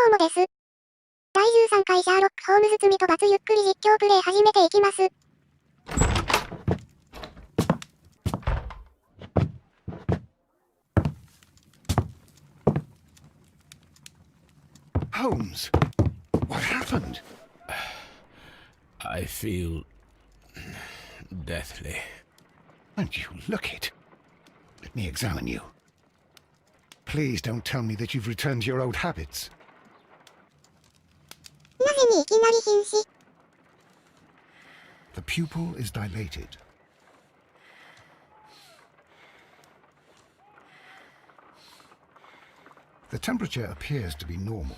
うもです。第13回シャーロック・ホームズ罪と罰ゆっくり実況プレイ始めていきます。Holmes, what happened? I feel deathly. And you look it. Let me examine you. Please don't tell me that you've returned to your old habits. なぜにいきなり瀕死? The pupil is dilated. The temperature appears to be normal.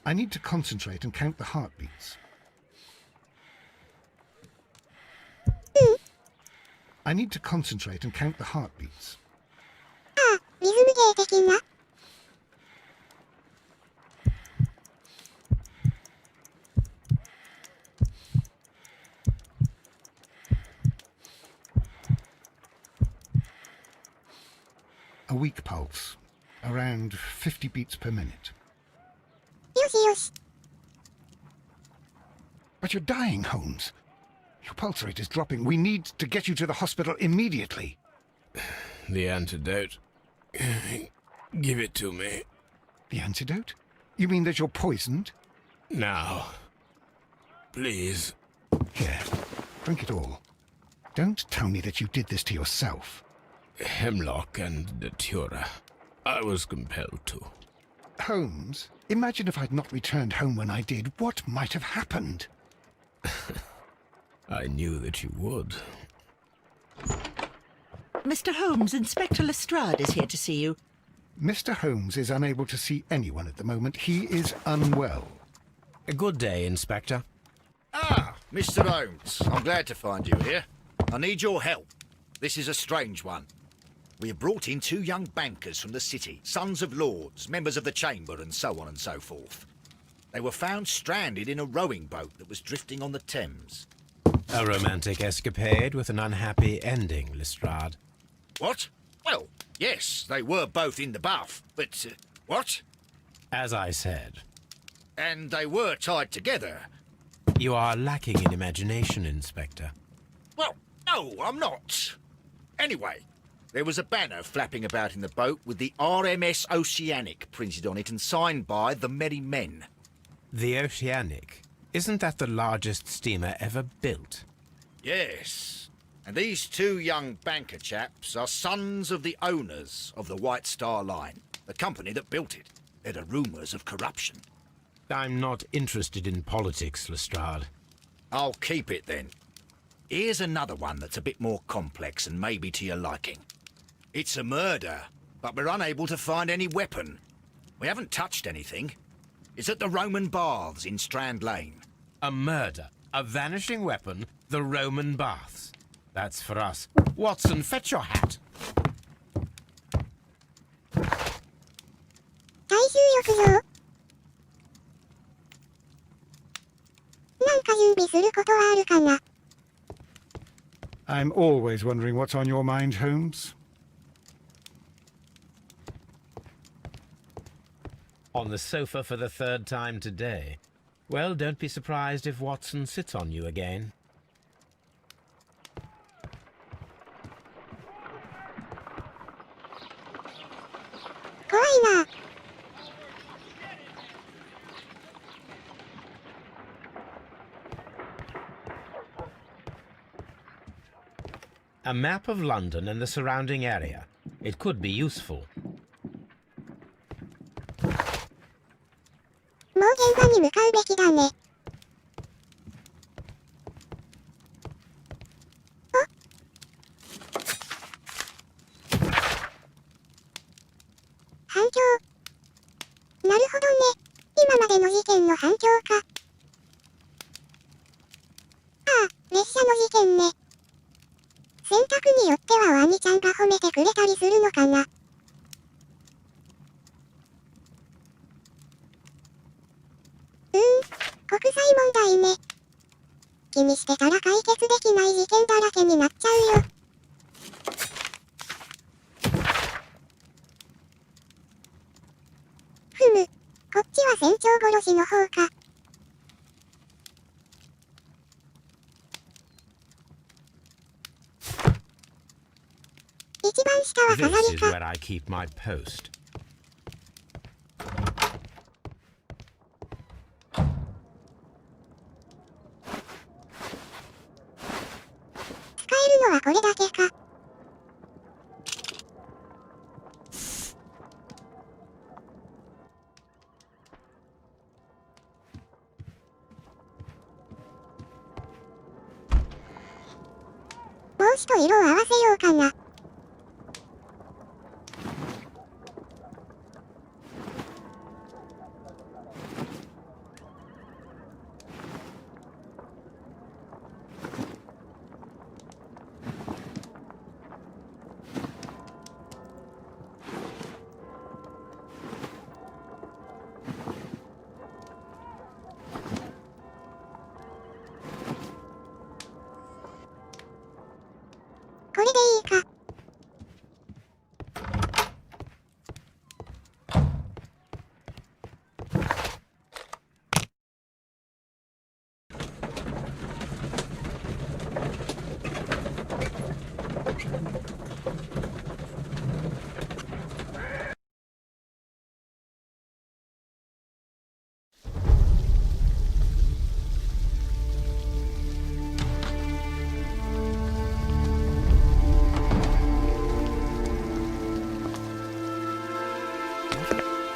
I need to concentrate and count the heartbeats. I need to concentrate and count the heartbeats. ああ、リズム芸的な。A weak pulse, around 50 beats per minute. よしよし。But you're dying, Holmes. Your pulse rate is dropping. We need to get you to the hospital immediately. The antidote. Give it to me. The antidote? You mean that you're poisoned? Now. Please. Here, drink it all. Don't tell me that you did this to yourself. Hemlock and datura. I was compelled to. Holmes, imagine if I'd not returned home when I did. What might have happened? I knew that you would. Mr. Holmes, Inspector Lestrade is here to see you. Mr. Holmes is unable to see anyone at the moment. He is unwell. A good day, Inspector. Ah, Mr. Holmes, I'm glad to find you here. I need your help. This is a strange one. We have brought in two young bankers from the city, sons of lords, members of the chamber, and so on and so forth. They were found stranded in a rowing boat that was drifting on the Thames. A romantic escapade with an unhappy ending, Lestrade. What? Well, yes, they were both in the bath, but... what? As I said, And they were tied together. you are lacking in imagination, Inspector. Well, no, I'm not. Anyway, there was a banner flapping about in the boat with the RMS Oceanic printed on it and signed by the Merry Men. The Oceanic. Isn't that the largest steamer ever built? Yes, and these two young banker chaps are sons of the owners of the White Star Line, the company that built it. There are rumours of corruption. I'm not interested in politics, Lestrade. I'll keep it then. Here's another one that's a bit more complex and maybe to your liking. It's a murder, but we're unable to find any weapon. We haven't touched anything. It's at the Roman Baths in Strand Lane. A murder, a vanishing weapon, the Roman baths. That's for us. Watson, fetch your hat. 大衆浴場。なんか準備することはあるかな? I'm always wondering what's on your mind, Holmes. On the sofa for the third time today. Well, don't be surprised if Watson sits on you again. A map of London and the surrounding area. It could be useful. もう現場に向かうべきだね。反響。なるほどね。今までの事件の反響か。ああ、列車の事件ね。選択によってはワニちゃんが褒めてくれたりするのかな。国際問題ね。気にしてたら解決できない事件だらけになっちゃうよ。船長殺しの方か。一番下は飾 This り is か。 where I keep my post. 使えるのはこれだけか。帽子と色を合わせようかな。これでいいか。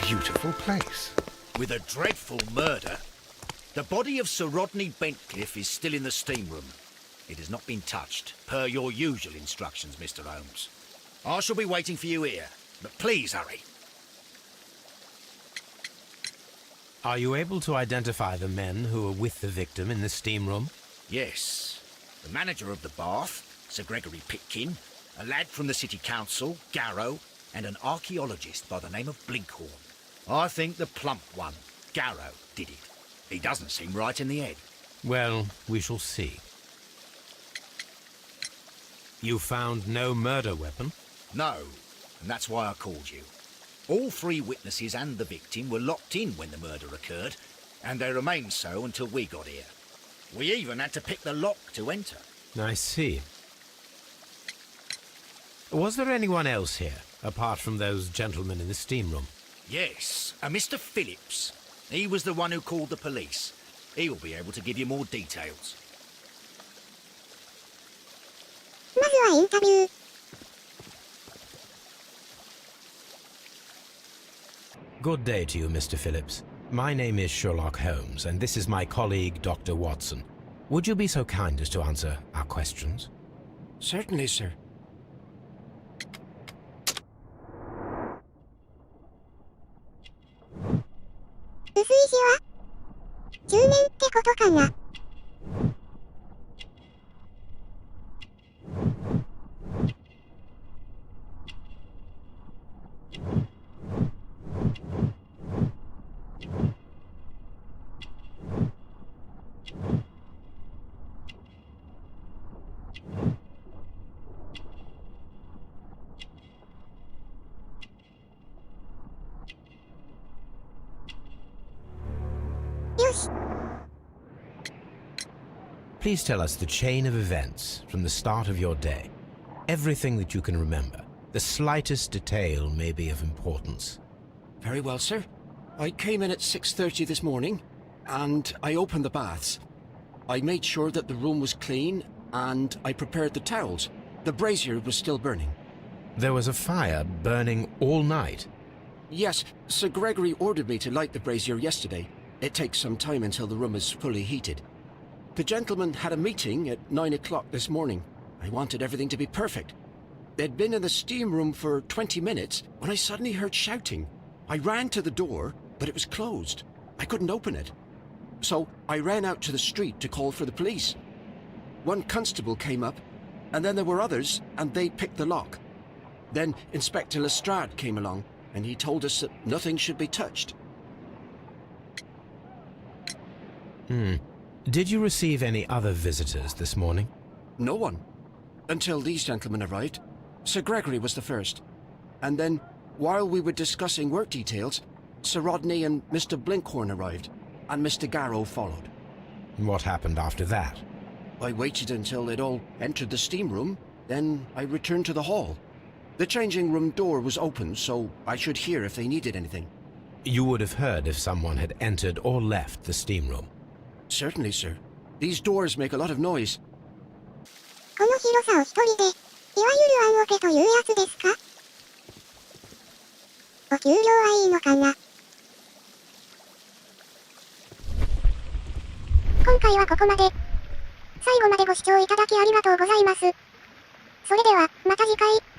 Beautiful place. With a dreadful murder. The body of Sir Rodney Bentcliffe is still in the steam room. It has not been touched, per your usual instructions, Mr. Holmes. I shall be waiting for you here, but please hurry. Are you able to identify the men who were with the victim in the steam room? Yes. The manager of the bath, Sir Gregory Pitkin, a lad from the City Council, Garrow, and an archaeologist by the name of Blinkhorn. I think the plump one, Garrow, did it. He doesn't seem right in the head. Well, we shall see. You found no murder weapon? No, and that's why I called you. All three witnesses and the victim were locked in when the murder occurred, and they remained so until we got here. We even had to pick the lock to enter. I see. Was there anyone else here, apart from those gentlemen in the steam room? Yes, a Mr. Phillips. He was the one who called the police. He'll be able to give you more details. まずはインタビュー。Good day to you, Mr. Phillips. My name is Sherlock Holmes, and this is my colleague, Dr. Watson. Would you be so kind as to answer our questions? Certainly, sir. 薄い字は中年ってことかな。よし。 Please tell us the chain of events from the start of your day. Everything that you can remember. The slightest detail may be of importance. Very well, sir. I came in at 6:30 this morning, and I opened the baths. I made sure that the room was clean, and I prepared the towels. The brazier was still burning. There was a fire burning all night. Yes, Sir Gregory ordered me to light the brazier yesterday. It takes some time until the room is fully heated. The gentlemen had a meeting at 9 o'clock this morning. I wanted everything to be perfect. They'd been in the steam room for 20 minutes when I suddenly heard shouting. I ran to the door, but it was closed. I couldn't open it. So I ran out to the street to call for the police. One constable came up, and then there were others, and they picked the lock. Then Inspector Lestrade came along, and he told us that nothing should be touched. Did you receive any other visitors this morning? No one. Until these gentlemen arrived. Sir Gregory was the first. And then, while we were discussing work details, Sir Rodney and Mr. Blinkhorn arrived, and Mr. Garrow followed. What happened after that? I waited until they'd all entered the steam room, then I returned to the hall. The changing room door was open, so I should hear if they needed anything. You would have heard if someone had entered or left the steam room. Certainly, sir. These doors make a lot of noise. この広さを一人で、いわゆるワンオペというやつですか？お給料はいいのかな？今回はここまで。最後までご視聴いただきありがとうございます。それでは、また次回。